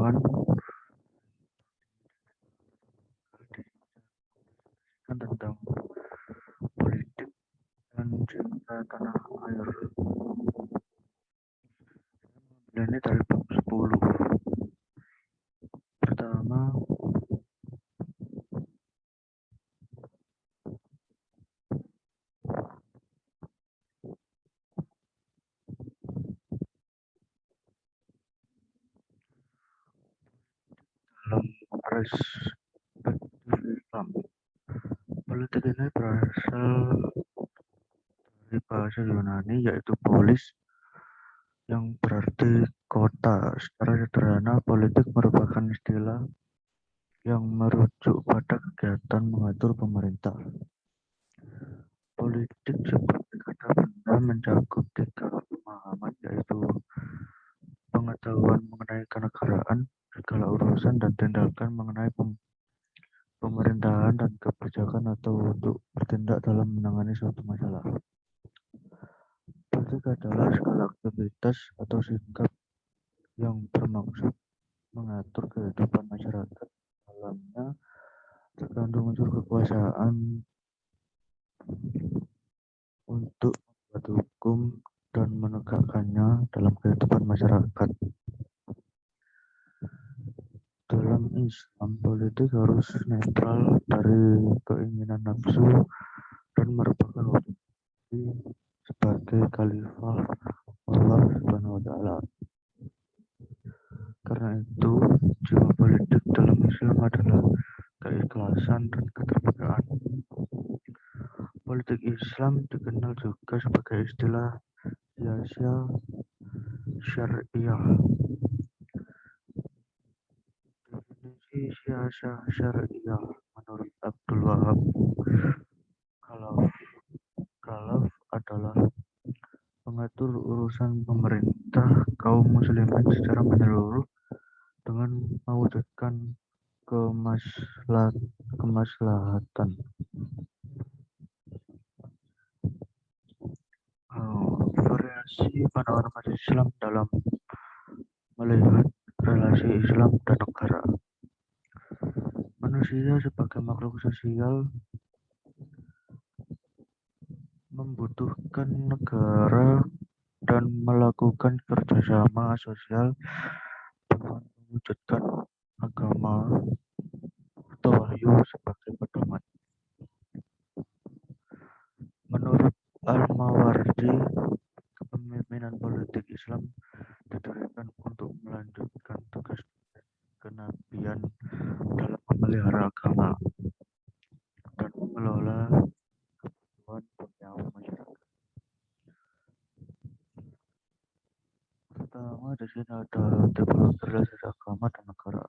pengetahuan tentang politik dan cinta tanah air. Ini dari bab 10. Pertama, dalam perspektif Islam, politik ini berasal dari bahasa Yunani yaitu polis yang berarti kota. Secara sederhana, politik merupakan istilah yang merujuk pada kegiatan mengatur pemerintah. Politik seperti kata benda mencakup tiga pemahaman yaitu pengetahuan mengenai kenegaraan, segala urusan dan tindakan mengenai pemerintahan dan kebijakan atau untuk bertindak dalam menangani suatu masalah. Politik adalah segala aktivitas atau sikap yang bermaksud mengatur kehidupan masyarakat. Dalamnya terkandung unsur kekuasaan untuk membuat hukum dan menegakkannya dalam kehidupan masyarakat. Dalam Islam, politik harus netral dari keinginan nafsu dan merupakan wujud sebagai khalifah Allah Subhanahu wa Ta'ala. Karena itu, jiwa politik dalam Islam adalah keikhlasan dan keterbukaan. Politik Islam dikenal juga sebagai istilah siasa syariah. Definisi siasa syariah menurut Abdul Wahab Khalaf adalah mengatur urusan pemerintah kaum muslimin secara menyeluruh dengan mewujudkan kemaslahatan. Variasi pandangan umat Islam dalam melihat relasi Islam dan negara. Manusia sebagai makhluk sosial membutuhkan negara dan melakukan kerjasama sosial dengan mewujudkan agama atau wahyu sebagai pedoman. Menurut Al-Mawardi, kepemimpinan politik Islam didirikan untuk melanjutkan tugas kenabian dalam memelihara agama dan mengelola kebutuhan duniawi masyarakat. Pertama, di sini ada tipologi relasi agama dan negara.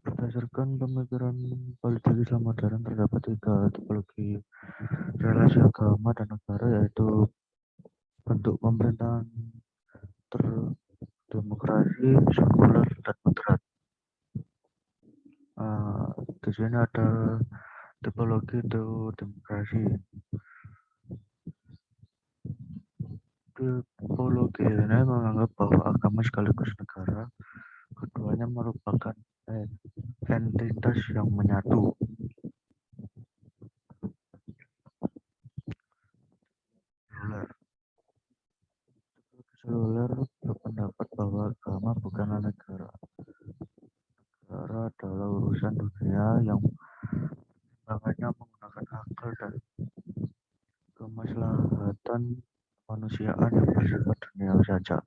Berdasarkan pemikiran politik Islam modern, terdapat tiga tipologi relasi agama dan negara, yaitu bentuk pemerintahan terdemokrasi, sekuler, dan moderat. Di sini ada tipologi demokrasi. Tipologi ini menganggap bahwa agama sekaligus negara, keduanya merupakan entitas yang menyatu. Sekuler berpendapat bahwa agama bukanlah negara. Negara adalah urusan dunia yang pertimbangannya menggunakan akal dan kemaslahatan kemanusiaan yang bersifat duniawi saja.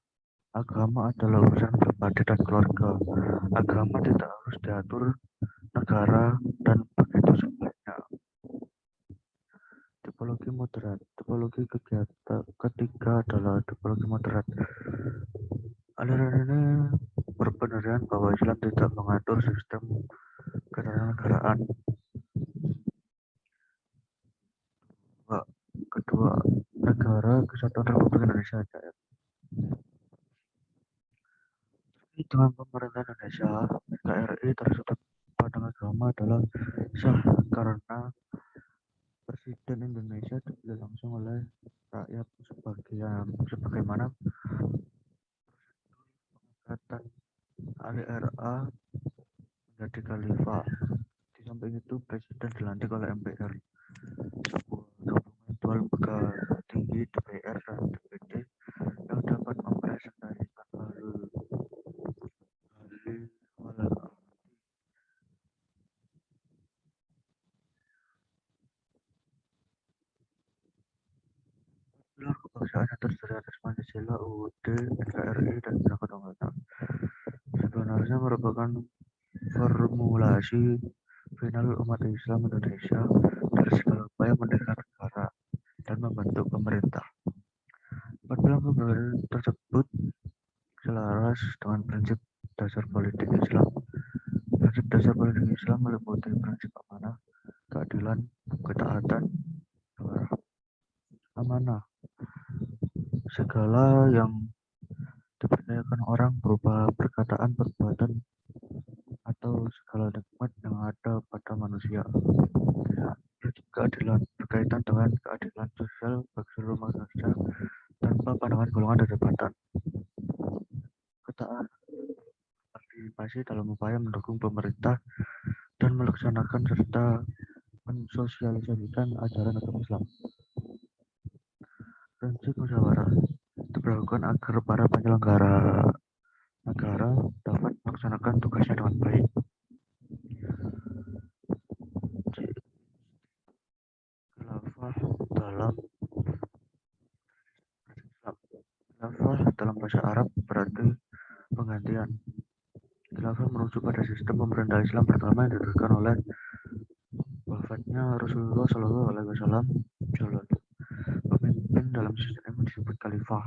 Agama adalah urusan pribadi dan keluarga. Agama tidak harus diatur negara dan begitu sebaliknya. Tipologi moderat. Tipologi ketiga adalah tipologi moderat. Aliran ini berpendirian bahwa Islam tidak mengatur sistem ketatanegaraan. Kedua, Negara Kesatuan Republik Indonesia saja. Dengan pemerintah Indonesia, NKRI tersebut pandangan agama adalah sah karena Presiden Indonesia dipilih langsung oleh rakyat sebagaimana kata dan ADRA menjadi khalifah. Di samping itu, presiden dilantik oleh MPR, sebuah gabungan lembaga tinggi DPR dan DPD yang dapat mempresentasikan hal pilar kebangsaan yang terdiri atas Pancasila, UUD, NKRI, dan Bhinneka Tunggal Ika sebenarnya merupakan formulasi final umat Islam Indonesia dari segala upaya mendirikan negara dan membentuk pemerintah. Keempat pembebasan tersebut selaras dengan prinsip dasar politik Islam. Prinsip dasar politik Islam meliputi prinsip amanah, keadilan, ketaatan, amanah. Segala yang dipercayakan orang berupa perkataan, perbuatan, atau segala nikmat yang ada pada manusia. Prinsip keadilan berkaitan dengan keadilan sosial bagi seluruh manusia tanpa pandangan golongan dan jabatan. Ketaatan partisipasi dalam upaya mendukung pemerintah dan melaksanakan serta mensosialisasikan ajaran agama Islam. Prinsip musyawarah diberlakukan agar para penyelenggara negara dapat melaksanakan tugasnya dengan baik. Khilafah dalam Islam. Khilafah dalam bahasa Arab berarti penggantian. Khilafah merujuk pada sistem pemerintah Islam pertama yang didirikan oleh wafatnya Rasulullah Shallallahu Alaihi Wasallam. Pemimpin dalam sistem ini disebut khalifah.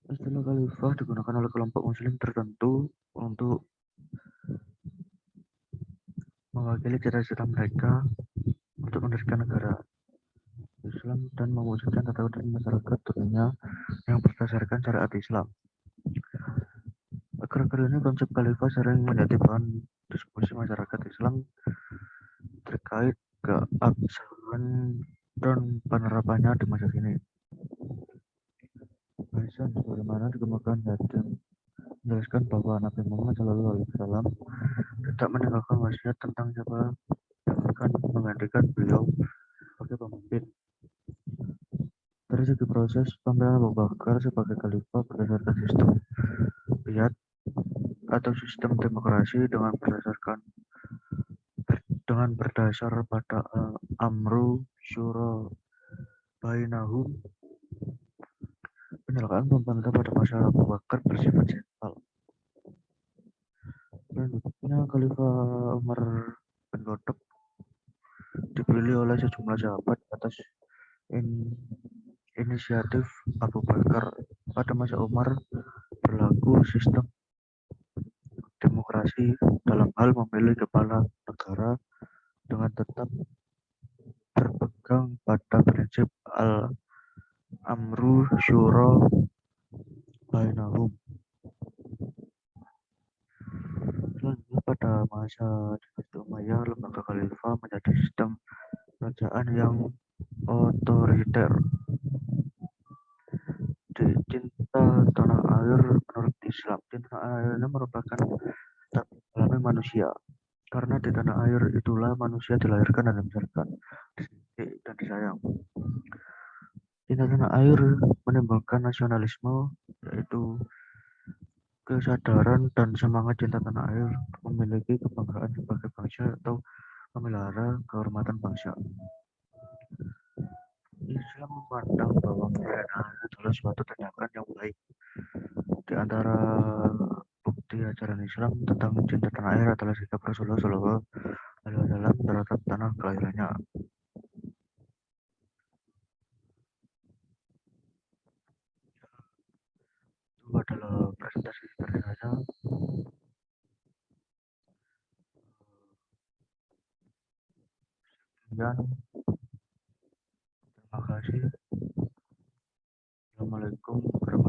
Istilah khalifah digunakan oleh kelompok muslim tertentu untuk mewakili cita-cita mereka untuk mendirikan negara Islam dan mewujudkan tata masyarakat dunia yang berdasarkan syariat Islam. Akhir-akhir ini konsep khalifah sering menjadi bahan diskusi masyarakat Islam terkait keabsahan dan penerapannya di masa kini. Aisyah sebagaimana dikemukakan Yatim menjelaskan bahwa Nabi Muhammad SAW tidak meninggalkan wasiat tentang siapa yang akan menggantikan beliau sebagai pemimpin. Dari segi proses, pemilihan Abu Bakar sebagai khalifah berdasarkan sistem riyad atau sistem demokrasi dengan berdasar pada amru syura bainahum. Penyelenggaraan pemerintah pada masa Abu Bakar bersifat sentral. Selanjutnya, Khalifah Umar bin Khattab dipilih oleh sejumlah sahabat atas inisiatif Abu Bakar. Pada masa Umar berlaku sistem demokrasi dalam hal memilih kepala negara dengan tetap berpegang pada prinsip al-amru syura bainahum. Selanjutnya, pada masa Dinasti Umayyah, lembaga khalifah menjadi sistem kerajaan yang otoriter. Di cinta tanah air menurut Islam, cinta tanah air ini merupakan tabik alami manusia. Karena di tanah air itulah manusia dilahirkan dan dibesarkan, dididik dan disayang. Cinta tanah air menimbulkan nasionalisme, yaitu kesadaran dan semangat cinta tanah air memiliki kebanggaan sebagai bangsa atau memelihara kehormatan bangsa. Islam memandang bahwa pemeliharaan adalah suatu tindakan yang baik. Di antara bukti ajaran Islam tentang cinta tanah air adalah sikap Rasulullah Shallallahu Alaihi Wasallam terhadap tanah kelahirannya. Itu adalah presentasi dari saya. Sekian, terima kasih. Assalamualaikum warahmatullahi wabarakatuh.